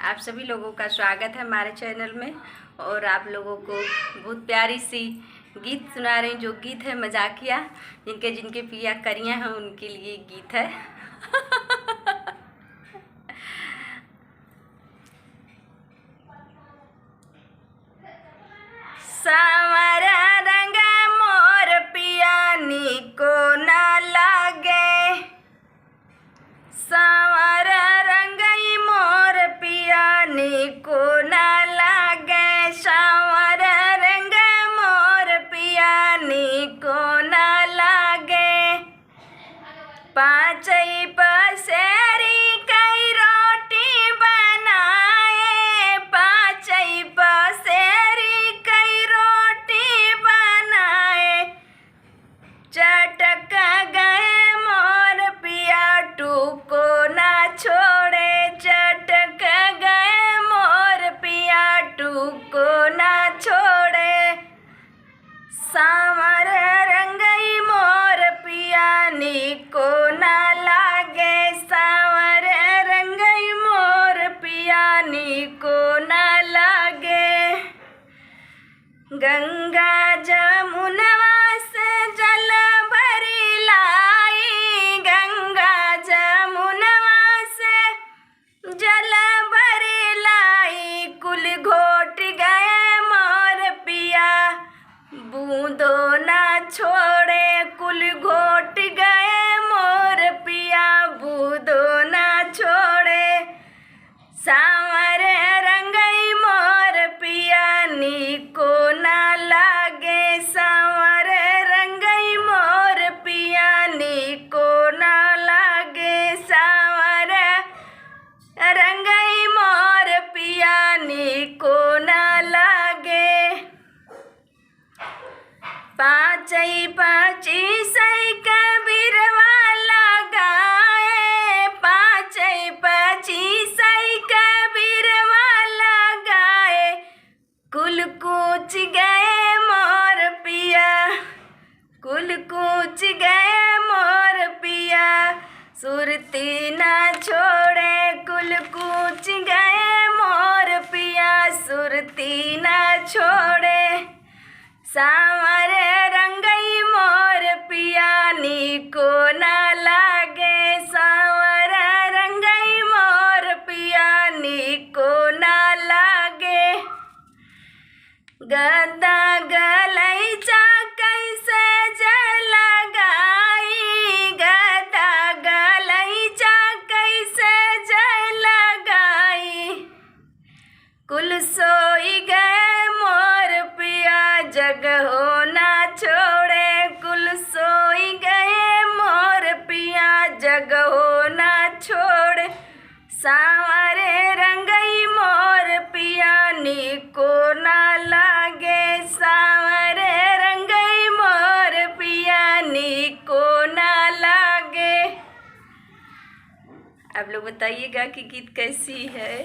आप सभी लोगों का स्वागत है हमारे चैनल में। और आप लोगों को बहुत प्यारी सी गीत सुना रही, जो गीत है मजाकिया। जिनके जिनके पिया करियाँ हैं उनके लिए गीत है। सावरा रंग मोर पिया नीको ना लागे, सावरा रंगई मोर पिया नीको ना लागे, सावरा रंग मोर पिया नीको ना लागे। पाँचई पसेरी कई रोटी बनाए, पाँचई पसेरी कई रोटी बनाए। चटक गए मोर पिया टूको ना छोड़े, चटक गए मोर पिया टूको ना छोड़े। सावर रंगई मोर पिया नीको ना लागे, सावर रंगई मोर पिया नीको ना लागे। गंगा जमुनवा से जल भरी लाई, गंगा जमुनवा से जल भरी लाई। कुल घोट गए मोर पिया बूंदो ना छोड़े, कुल घोट गए मोर पिया बूंदो ना छोड़े। सावर रंगई मोर पिया नीको ना लागे, सावर रंगई मोर पिया नीको ना लागे, सावर रंगई मोर पिया नीको ना लागे। पाँचई पचीसई कबीरवा लगाए, पाँचई पचीसई कबीरवा लगाए। कुल कूच गए मोर पिया, कुल कूच गए मोर पिया सुरती ना छोड़े, कुल कूच गए मोर पिया सुरती ना छोड़े। सावर रंगई मोर पिया नीको ना लागे, सावर रंगई मोर पिया नीको ना लागे। गदा गलैचा कैसे लगाई, गदा गलैचा कैसे लगाई। कुल सोई गए मोर पिया जगहो ना छोड़े, कुल सोई गए मोर पिया जगहो ना छोड़े। सावर रंगई मोर पिया नीको ना लागे, सावर रंगई मोर पिया नीको ना लागे। आप लोग बताइएगा कि गीत कैसी है।